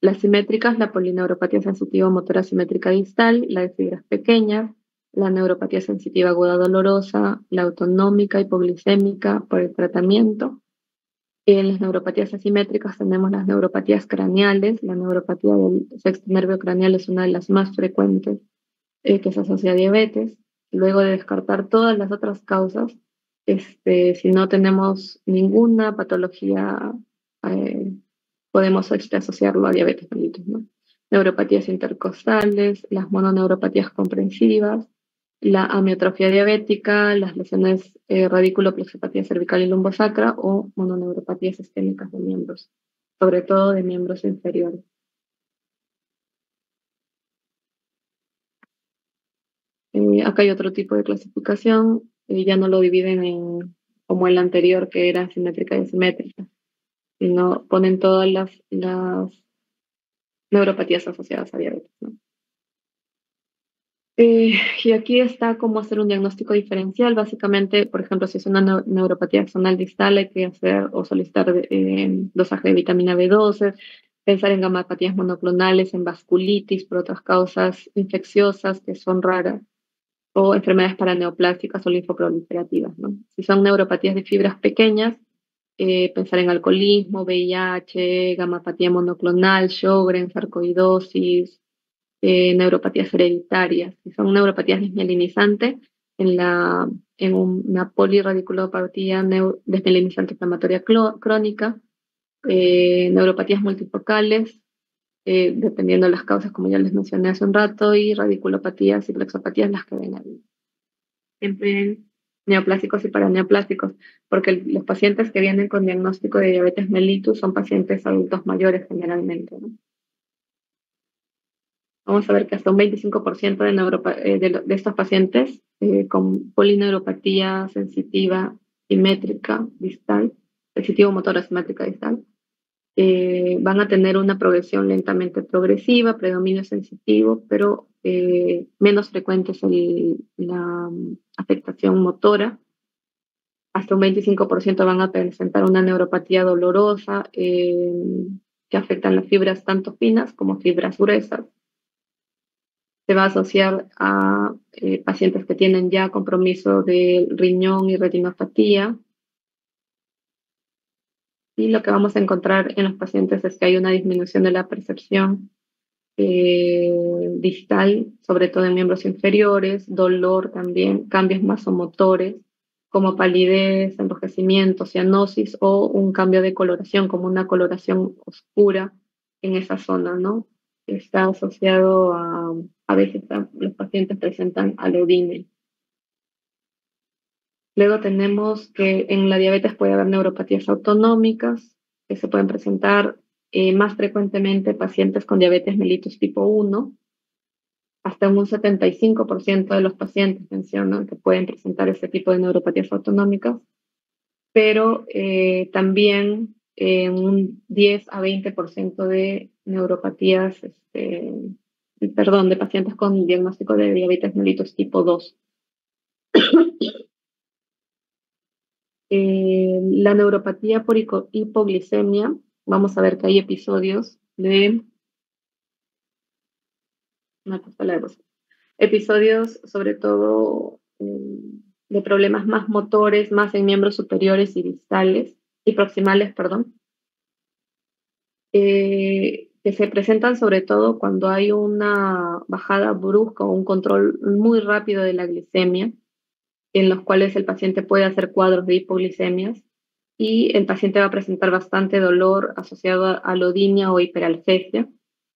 Las simétricas, la polineuropatía sensitiva motora simétrica distal, la de fibras pequeñas, la neuropatía sensitiva aguda dolorosa, la autonómica hipoglicémica por el tratamiento. En las neuropatías asimétricas tenemos las neuropatías craneales, la neuropatía del sexto nervio craneal es una de las más frecuentes que se asocia a diabetes. Luego de descartar todas las otras causas, si no tenemos ninguna patología, podemos asociarlo a diabetes mellitus, ¿no? Neuropatías intercostales, las mononeuropatías comprensivas, la amiotrofia diabética, las lesiones radiculoplexopatía cervical y lumbosacra o mononeuropatías isquémicas de miembros, sobre todo de miembros inferiores. Acá hay otro tipo de clasificación, ya no lo dividen como el anterior que era simétrica y asimétrica, sino ponen todas las neuropatías asociadas a diabetes, ¿no? Y aquí está cómo hacer un diagnóstico diferencial. Básicamente, por ejemplo, si es una neuropatía axonal distal, hay que hacer o solicitar dosaje de vitamina B12, pensar en gamapatías monoclonales, en vasculitis por otras causas infecciosas que son raras, o enfermedades paraneoplásticas o linfoproliferativas, ¿no? Si son neuropatías de fibras pequeñas, pensar en alcoholismo, VIH, gamapatía monoclonal, Sjögren, sarcoidosis, neuropatías hereditarias. Si son neuropatías desmielinizantes, en una polirradiculopatía desmielinizante inflamatoria crónica, neuropatías multifocales, dependiendo de las causas, como ya les mencioné hace un rato, y radiculopatías y plexopatías, las que ven ahí. Siempre en neoplásicos y paraneoplásicos, porque los pacientes que vienen con diagnóstico de diabetes mellitus son pacientes adultos mayores generalmente, ¿no? vamos a ver que hasta un 25% de estos pacientes con polineuropatía sensitiva simétrica distal, sensitivo-motora simétrica distal, van a tener una progresión lentamente progresiva, predominio sensitivo, pero menos frecuente es la afectación motora. Hasta un 25% van a presentar una neuropatía dolorosa que afectan las fibras tanto finas como fibras gruesas. Se va a asociar a pacientes que tienen ya compromiso de riñón y retinopatía. Y lo que vamos a encontrar en los pacientes es que hay una disminución de la percepción distal, sobre todo en miembros inferiores, dolor también, cambios vasomotores, como palidez, enrojecimiento, cianosis o un cambio de coloración, como una coloración oscura en esa zona, ¿no? Está asociado a veces los pacientes presentan alodine. Luego tenemos que en la diabetes puede haber neuropatías autonómicas que se pueden presentar más frecuentemente pacientes con diabetes mellitus tipo 1. Hasta un 75% de los pacientes mencionan que pueden presentar este tipo de neuropatías autonómicas, pero también un 10 a 20% de neuropatías, de pacientes con diagnóstico de diabetes mellitus tipo 2. La neuropatía por hipoglicemia, vamos a ver que hay episodios sobre todo de problemas más motores, más en miembros superiores y distales y proximales, perdón, que se presentan sobre todo cuando hay una bajada brusca o un control muy rápido de la glicemia, en los cuales el paciente puede hacer cuadros de hipoglicemias y el paciente va a presentar bastante dolor asociado a alodinia o hiperalgesia,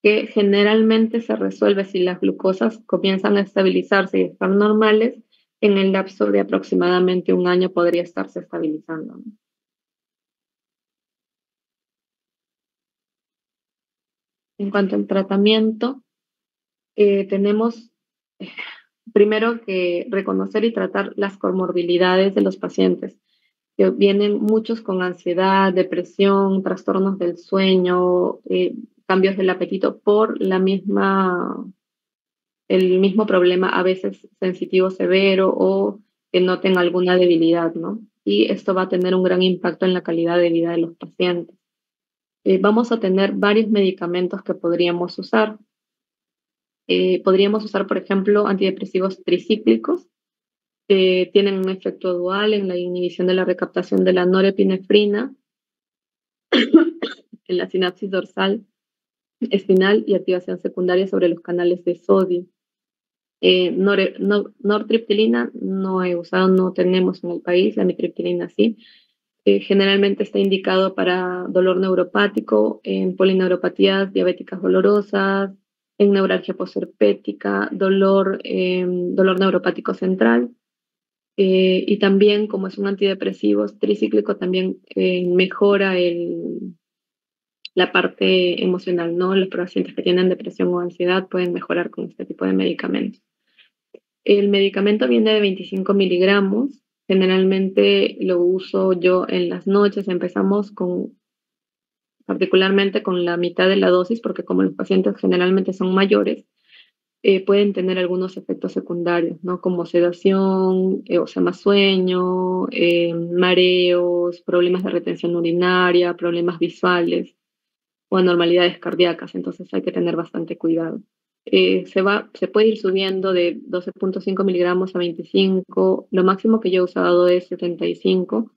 que generalmente se resuelve si las glucosas comienzan a estabilizarse y están normales. En el lapso de aproximadamente un año podría estarse estabilizando, ¿no? En cuanto al tratamiento, tenemos primero que reconocer y tratar las comorbilidades de los pacientes, que vienen muchos con ansiedad, depresión, trastornos del sueño, cambios del apetito por el mismo problema, a veces sensitivo severo o que noten alguna debilidad, ¿no? Y esto va a tener un gran impacto en la calidad de vida de los pacientes. Vamos a tener varios medicamentos que podríamos usar. Podríamos usar, por ejemplo, antidepresivos tricíclicos. Tienen un efecto dual en la inhibición de la recaptación de la norepinefrina en la sinapsis dorsal espinal y activación secundaria sobre los canales de sodio. Nortriptilina no he usado, no tenemos en el país, la mitriptilina sí. Generalmente está indicado para dolor neuropático, en polineuropatías diabéticas dolorosas, en neuralgia posherpética, dolor neuropático central. Y también, como es un antidepresivo tricíclico, también mejora la parte emocional, ¿no? Los pacientes que tienen depresión o ansiedad pueden mejorar con este tipo de medicamentos. El medicamento viene de 25 miligramos. Generalmente lo uso yo en las noches. Empezamos particularmente con la mitad de la dosis, porque como los pacientes generalmente son mayores, pueden tener algunos efectos secundarios, ¿no? Como sedación, o sea, más sueño, mareos, problemas de retención urinaria, problemas visuales o anormalidades cardíacas. Entonces hay que tener bastante cuidado. Se puede ir subiendo de 12.5 miligramos a 25. Lo máximo que yo he usado es 75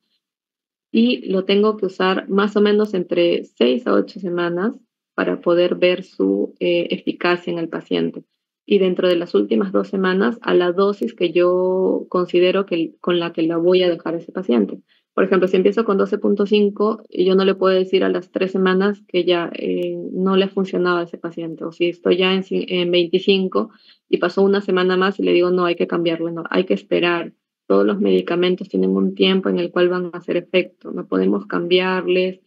y lo tengo que usar más o menos entre 6 a 8 semanas para poder ver su eficacia en el paciente. Y dentro de las últimas 2 semanas a la dosis que yo considero con la que la voy a dejar a ese paciente. Por ejemplo, si empiezo con 12.5, yo no le puedo decir a las 3 semanas que ya no le ha funcionado a ese paciente. O si estoy ya en 25 y pasó una semana más y le digo, no, hay que cambiarlo, no, hay que esperar. Todos los medicamentos tienen un tiempo en el cual van a hacer efecto. No podemos cambiarles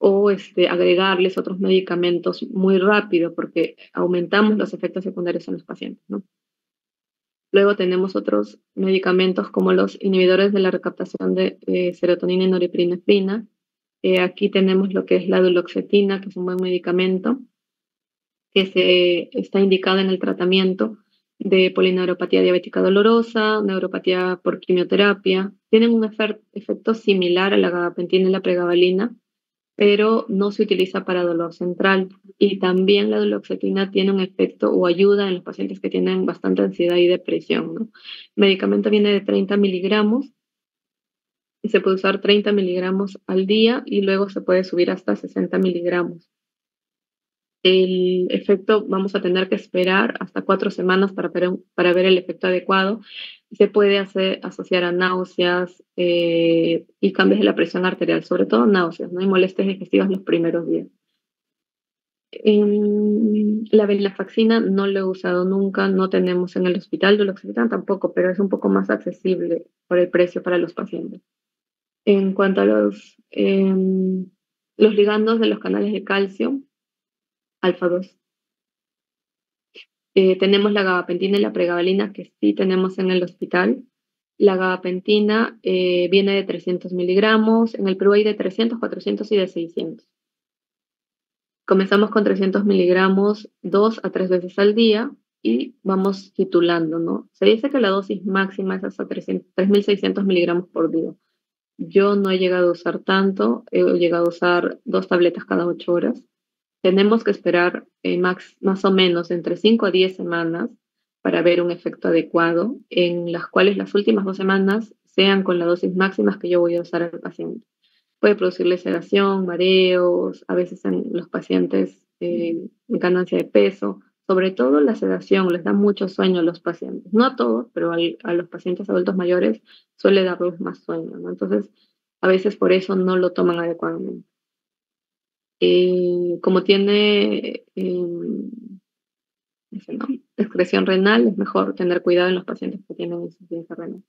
o agregarles otros medicamentos muy rápido porque aumentamos los efectos secundarios en los pacientes, ¿no? Luego tenemos otros medicamentos como los inhibidores de la recaptación de serotonina y norepinefrina. Aquí tenemos lo que es la duloxetina, que es un buen medicamento que está indicado en el tratamiento de polineuropatía diabética dolorosa, neuropatía por quimioterapia. Tienen un efecto similar a la gabapentina y la pregabalina, pero no se utiliza para dolor central. Y también la duloxetina tiene un efecto o ayuda en los pacientes que tienen bastante ansiedad y depresión, ¿no? El medicamento viene de 30 miligramos y se puede usar 30 miligramos al día y luego se puede subir hasta 60 miligramos. El efecto vamos a tener que esperar hasta 4 semanas para ver el efecto adecuado. Se puede asociar a náuseas y cambios de la presión arterial, sobre todo náuseas, ¿no? Y molestias digestivas los primeros días. La venlafaxina no lo he usado nunca, no tenemos en el hospital, duloxetina tampoco, pero es un poco más accesible por el precio para los pacientes. En cuanto a los ligandos de los canales de calcio, alfa 2. Tenemos la gabapentina y la pregabalina que sí tenemos en el hospital. La gabapentina viene de 300 miligramos, en el Perú hay de 300, 400 y de 600. Comenzamos con 300 miligramos 2 a 3 veces al día y vamos titulando, ¿no? Se dice que la dosis máxima es hasta 3.600 miligramos por día. Yo no he llegado a usar tanto, he llegado a usar 2 tabletas cada 8 horas. Tenemos que esperar más o menos entre 5 a 10 semanas para ver un efecto adecuado, en las cuales las últimas 2 semanas sean con la dosis máxima que yo voy a usar al paciente. Puede producirle sedación, mareos, a veces en los pacientes ganancia de peso, sobre todo la sedación, les da mucho sueño a los pacientes. No a todos, pero a los pacientes adultos mayores suele darles más sueño, ¿no? Entonces, a veces por eso no lo toman adecuadamente. Como tiene excreción renal, es mejor tener cuidado en los pacientes que tienen insuficiencia renal.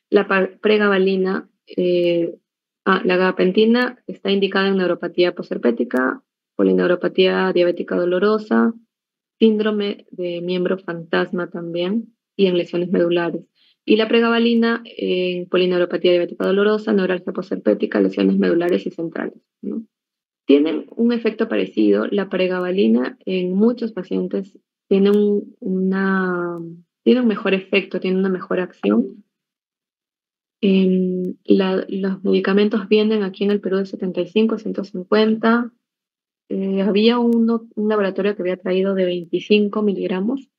La pregabalina, la gabapentina está indicada en neuropatía posherpética, polineuropatía diabética dolorosa, síndrome de miembro fantasma también y en lesiones medulares. Y la pregabalina en polineuropatía diabética dolorosa, neuralgia posherpética, lesiones medulares y centrales, ¿no? Tienen un efecto parecido. La pregabalina en muchos pacientes tiene tiene un mejor efecto, tiene una mejor acción. Los medicamentos vienen aquí en el Perú de 75 a 150. Había un laboratorio que había traído de 25 miligramos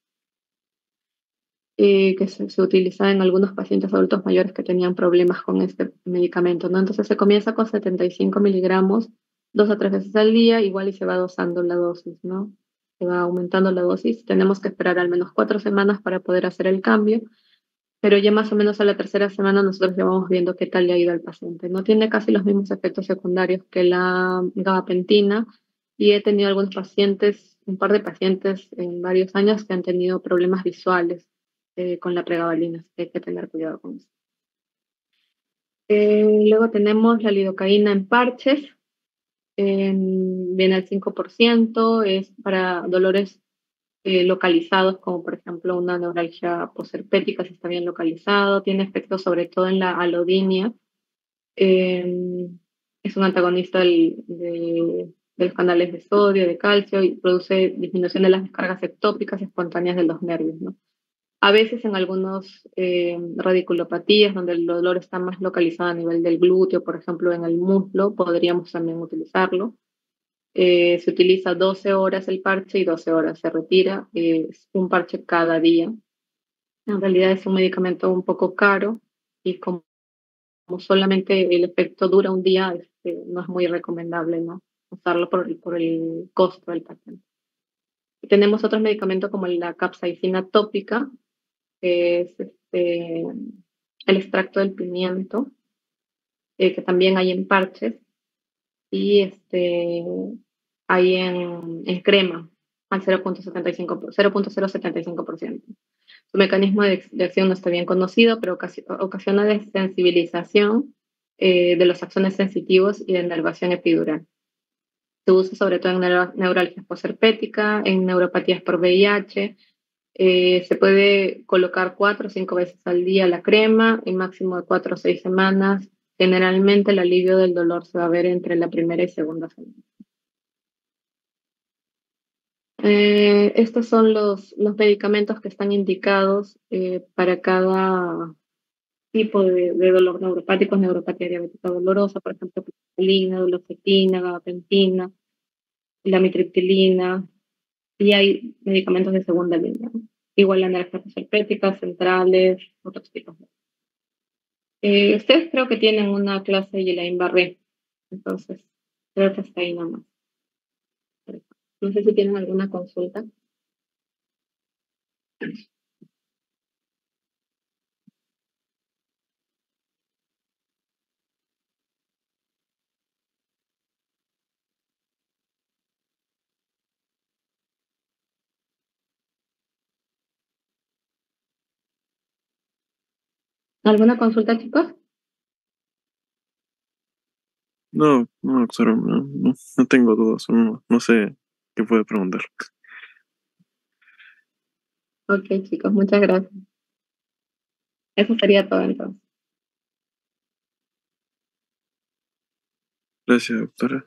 que se utilizaba en algunos pacientes adultos mayores que tenían problemas con este medicamento, ¿no? Entonces se comienza con 75 miligramos 2 a 3 veces al día, igual y se va dosando la dosis, ¿no? Se va aumentando la dosis. Tenemos que esperar al menos 4 semanas para poder hacer el cambio, pero ya más o menos a la tercera semana nosotros ya vamos viendo qué tal le ha ido al paciente. No tiene casi los mismos efectos secundarios que la gabapentina y he tenido algunos pacientes, un par de pacientes en varios años que han tenido problemas visuales con la pregabalina, así que hay que tener cuidado con eso. Luego tenemos la lidocaína en parches, viene al 5%, es para dolores localizados, como por ejemplo una neuralgia posherpética, si está bien localizado, tiene efectos sobre todo en la alodinia, es un antagonista de los canales de sodio, de calcio y produce disminución de las descargas ectópicas espontáneas de los nervios, ¿no? A veces en algunos radiculopatías, donde el dolor está más localizado a nivel del glúteo, por ejemplo en el muslo, podríamos también utilizarlo. Se utiliza 12 horas el parche y 12 horas se retira. Es un parche cada día. En realidad es un medicamento un poco caro y como solamente el efecto dura un día, no es muy recomendable, ¿no? Usarlo por el costo del paciente. Y tenemos otros medicamentos como la capsaicina tópica, que es el extracto del pimiento, que también hay en parches, y hay en crema al 0.075%. Su mecanismo de acción no está bien conocido, pero ocasiona desensibilización de los axones sensitivos y de inervación epidural. Se usa sobre todo en neuralgias posherpéticas, en neuropatías por VIH. Se puede colocar 4 o 5 veces al día la crema, en máximo de 4 o 6 semanas. Generalmente el alivio del dolor se va a ver entre la primera y segunda semana. Estos son los medicamentos que están indicados para cada tipo de dolor neuropático, neuropatía diabética dolorosa, por ejemplo, penicilina, duloxetina, gabapentina, la mitriptilina, y hay medicamentos de segunda línea, ¿no? Igual analgésicos herpéticas, centrales, otros tipos. Ustedes creo que tienen una clase de Guillain-Barré, entonces creo que está ahí nomás. No sé si tienen alguna consulta. ¿Alguna consulta, chicos? No, doctora, no tengo dudas, no sé qué puede preguntar. Ok, chicos, muchas gracias. Eso sería todo entonces. Gracias, doctora.